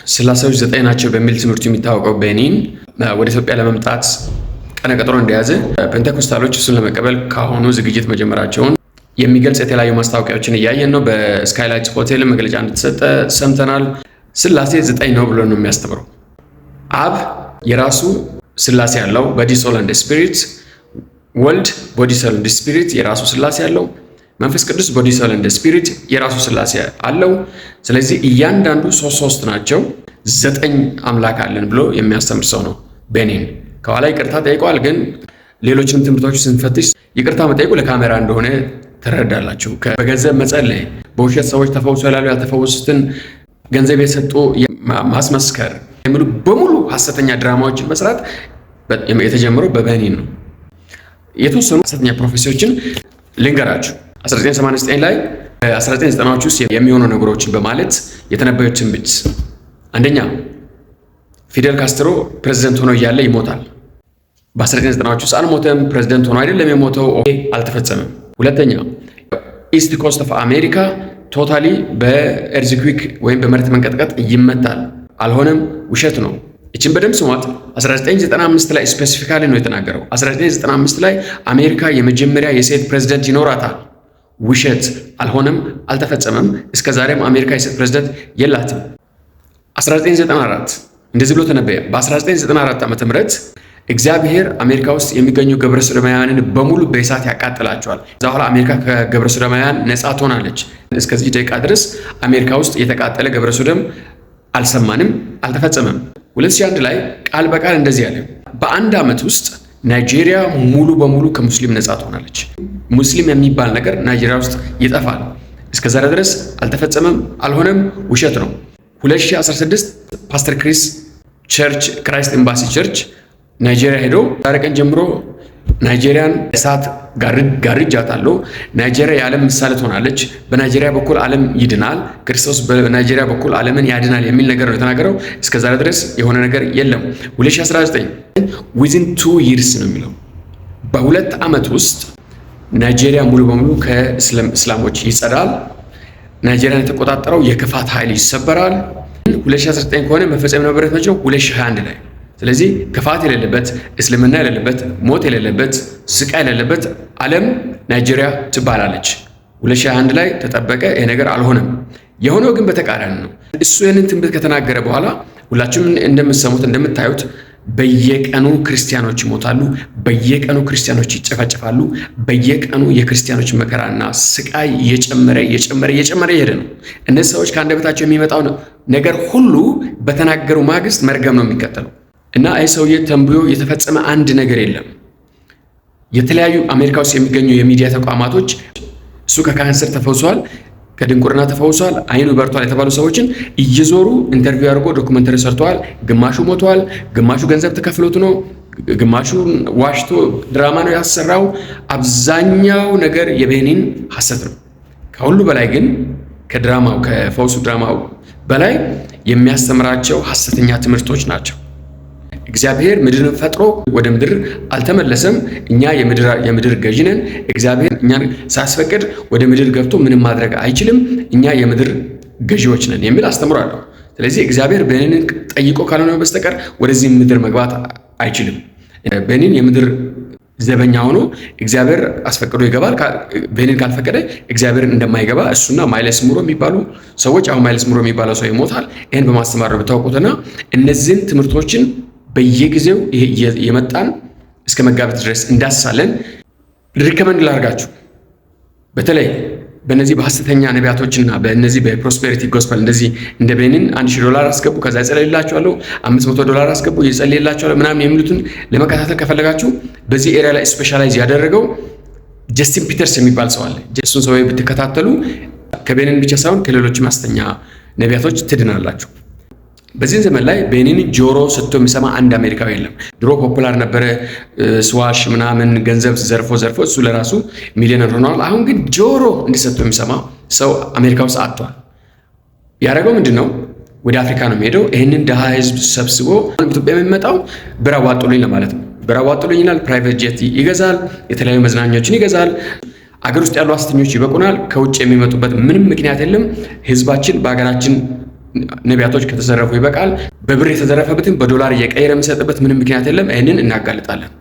ስላሴዎች 9 ናቸው በሚል ትምህርቱ የሚታወቀው ቤኒን ወደ ኢትዮጵያ ለመምጣት ቀነ ቀጠሮ እንደያዘ ፔንቴኮስታሎች እሱን ለመቀበል ካሁኑ ዝግጅት መጀመራቸውን የሚገልጽ የተለያዩ ማስታወቂያዎችን እያየን ነው። በስካይላይት ሆቴል መግለጫ እንደተሰጠ ሰምተናል። ስላሴ 9 ነው ብሎ ነው የሚያስተምረው። አብ የራሱ ስላሴ ያለው ቦዲ ሶል ኤንድ ስፒሪት፣ ወልድ ቦዲ ሶል ኤንድ ስፒሪት የራሱ ስላሴ ያለው፣ መንፈስ ቅዱስ ቦዲ ሶል ኤንድ ስፒሪት የራሱ ስላሴ አለው። ስለዚህ እያንዳንዱ ሶስት ናቸው። 9 አምላክ አለን ብሎ የሚያስተምር ሰው ነው ቤኒን። ከኋላ ይቅርታ ጠይቋል። ግን ሌሎችንም ትምህርቶች ስንፈትሽ ይቅርታ መጠየቁ ለካሜራ እንደሆነ ትረዳላችሁ። በገንዘብ መጸለይ፣ በውሸት ሰዎች ተፈውሶ ይላሉ ያልተፈወሱትን ገንዘብ የሰጡ ማስመስከር የሚሉ በሙሉ ሐሰተኛ ድራማዎችን መስራት የተጀመረው በቤኒን ነው። የተወሰኑ ሐሰተኛ ፕሮፌሲዎችን ልንገራችሁ። 1989 ላይ 1990ዎች ውስጥ የሚሆኑ ነገሮችን በማለት የተነበዩት ትንቢት፣ አንደኛ ፊደል ካስትሮ ፕሬዝዳንት ሆኖ እያለ ይሞታል። በ1990ዎች ውስጥ አልሞተም፣ ፕሬዝዳንት ሆኖ አይደለም የሞተው፣ አልተፈጸመም። ሁለተኛ ኢስት ኮስት ኦፍ አሜሪካ ቶታሊ በኤርዝኩዊክ ወይም በመሬት መንቀጥቀጥ ይመታል፣ አልሆነም፣ ውሸት ነው። እችን በደንብ ስሟት። 1995 ላይ ስፔሲፊካሊ ነው የተናገረው። 1995 ላይ አሜሪካ የመጀመሪያ የሴት ፕሬዝዳንት ይኖራታል፣ ውሸት፣ አልሆነም፣ አልተፈጸመም። እስከዛሬም አሜሪካ የሴት ፕሬዝዳንት የላትም። 1994 እንደዚህ ብሎ ተነበየ። በ1994 ዓመተ ምህረት እግዚአብሔር አሜሪካ ውስጥ የሚገኙ ግብረ ሰዶማውያንን በሙሉ በእሳት ያቃጥላቸዋል። ከዛ በኋላ አሜሪካ ከግብረ ሰዶማውያን ነፃ ትሆናለች። እስከዚህ ደቂቃ ድረስ አሜሪካ ውስጥ የተቃጠለ ግብረ ሰዶም አልሰማንም፣ አልተፈጸመም። 2001 ላይ ቃል በቃል እንደዚህ ያለ፣ በአንድ ዓመት ውስጥ ናይጄሪያ ሙሉ በሙሉ ከሙስሊም ነፃ ትሆናለች። ሙስሊም የሚባል ነገር ናይጄሪያ ውስጥ ይጠፋል። እስከዛሬ ድረስ አልተፈጸመም፣ አልሆነም፣ ውሸት ነው። 2016 ፓስተር ክሪስ ቸርች ክራይስት ኤምባሲ ቸርች ናይጄሪያ ሄዶ ዛሬ ቀን ጀምሮ ናይጄሪያን እሳት ጋርጃታለሁ፣ ናይጄሪያ የዓለም ምሳሌ ትሆናለች፣ በናይጄሪያ በኩል ዓለም ይድናል፣ ክርስቶስ በናይጄሪያ በኩል ዓለምን ያድናል የሚል ነገር ነው የተናገረው። እስከዛሬ ድረስ የሆነ ነገር የለም። 2019 ዊዝን 2 ይርስ ነው የሚለው፣ በ2 ዓመት ውስጥ ናይጄሪያ ሙሉ በሙሉ ከእስላሞች ይጸዳል። ናይጄሪያን የተቆጣጠረው የክፋት ኃይል ይሰበራል። 2019 ከሆነ መፈጸም የነበረበት መቼ ነው? 2021 ላይ። ስለዚህ ክፋት የሌለበት፣ እስልምና የሌለበት፣ ሞት የሌለበት፣ ስቃይ የሌለበት ዓለም ናይጄሪያ ትባላለች። 2021 ላይ ተጠበቀ። ይሄ ነገር አልሆነም። የሆነው ግን በተቃራኒ ነው። እሱ ይህንን ትንቢት ከተናገረ በኋላ ሁላችሁም እንደምትሰሙት እንደምታዩት በየቀኑ ክርስቲያኖች ይሞታሉ፣ በየቀኑ ክርስቲያኖች ይጨፈጨፋሉ፣ በየቀኑ የክርስቲያኖች መከራና ስቃይ እየጨመረ እየሄደ ነው። እነዚህ ሰዎች ከአንደበታቸው የሚመጣው ነገር ሁሉ በተናገሩ ማግስት መርገም ነው የሚከተለው። እና ይህ ሰውዬ ተንብዮ የተፈጸመ አንድ ነገር የለም። የተለያዩ አሜሪካ ውስጥ የሚገኙ የሚዲያ ተቋማቶች እሱ ከካንሰር ተፈውሷል፣ ከድንቁርና ተፈውሷል፣ አይኑ በርቷል የተባሉ ሰዎችን እየዞሩ ኢንተርቪው አድርጎ ዶኩመንተሪ ሰርተዋል። ግማሹ ሞተዋል፣ ግማሹ ገንዘብ ተከፍሎት ነው፣ ግማሹ ዋሽቶ ድራማ ነው ያሰራው። አብዛኛው ነገር የቤኒን ሐሰት ነው። ከሁሉ በላይ ግን ከድራማው ከፈውሱ ድራማው በላይ የሚያስተምራቸው ሐሰተኛ ትምህርቶች ናቸው። እግዚአብሔር ምድርን ፈጥሮ ወደ ምድር አልተመለሰም። እኛ የምድር ገዢ ነን። እግዚአብሔር እኛን ሳያስፈቅድ ወደ ምድር ገብቶ ምንም ማድረግ አይችልም። እኛ የምድር ገዢዎች ነን የሚል አስተምራለሁ። ስለዚህ እግዚአብሔር ቤኒንን ጠይቆ ካልሆነ በስተቀር ወደዚህ ምድር መግባት አይችልም። ቤኒን የምድር ዘበኛ ሆኖ እግዚአብሔር አስፈቅዶ ይገባል። ቤኒን ካልፈቀደ እግዚአብሔርን እንደማይገባ እሱና ማይለስ ሙሮ የሚባሉ ሰዎች፣ አሁን ማይለስ ሙሮ የሚባለው ሰው ይሞታል። ይህን በማስተማር ነው ብታውቁትና እነዚህን ትምህርቶችን በየጊዜው የመጣን እስከ መጋቢት ድረስ እንዳስሳለን። ሪከመንድ ላርጋችሁ። በተለይ በእነዚህ በሐሰተኛ ነቢያቶችና በእነዚህ በፕሮስፔሪቲ ጎስፐል እንደዚህ እንደ ቤኒን $1000 አስገቡ፣ ከዛ ይጸልይላችኋለሁ፣ $500 አስገቡ ይጸልይላችኋለሁ ምናምን የሚሉትን ለመከታተል ከፈለጋችሁ በዚህ ኤሪያ ላይ ስፔሻላይዝ ያደረገው ጀስቲን ፒተርስ የሚባል ሰው አለ። እሱን ሰው ብትከታተሉ ከቤኒን ብቻ ሳይሆን ከሌሎችም ሐሰተኛ ነቢያቶች ትድናላችሁ። በዚህ ዘመን ላይ ቤኒን ጆሮ ሰጥቶ የሚሰማ አንድ አሜሪካዊ የለም። ድሮ ፖፑላር ነበረ፣ ስዋሽ ምናምን ገንዘብ ዘርፎ እሱ ለራሱ ሚሊዮነር ሆኗል። አሁን ግን ጆሮ እንዲሰጥቶ የሚሰማ ሰው አሜሪካ ውስጥ አጥቷል። ያደረገው ምንድን ነው? ወደ አፍሪካ ነው የሚሄደው። ይህንን ድሃ ህዝብ ሰብስቦ ኢትዮጵያ የሚመጣው ብር አዋጡልኝ ለማለት ነው። ብር አዋጡልኝ ይላል። ፕራይቬት ጄት ይገዛል፣ የተለያዩ መዝናኛዎችን ይገዛል። አገር ውስጥ ያሉ ሐሰተኞች ይበቁናል። ከውጭ የሚመጡበት ምንም ምክንያት የለም። ህዝባችን በሀገራችን ነቢያቶች ከተዘረፉ ይበቃል። በብር የተዘረፈበትን በዶላር እየቀየረ የሚሰጥበት ምንም ምክንያት የለም። ይህንን እናጋልጣለን።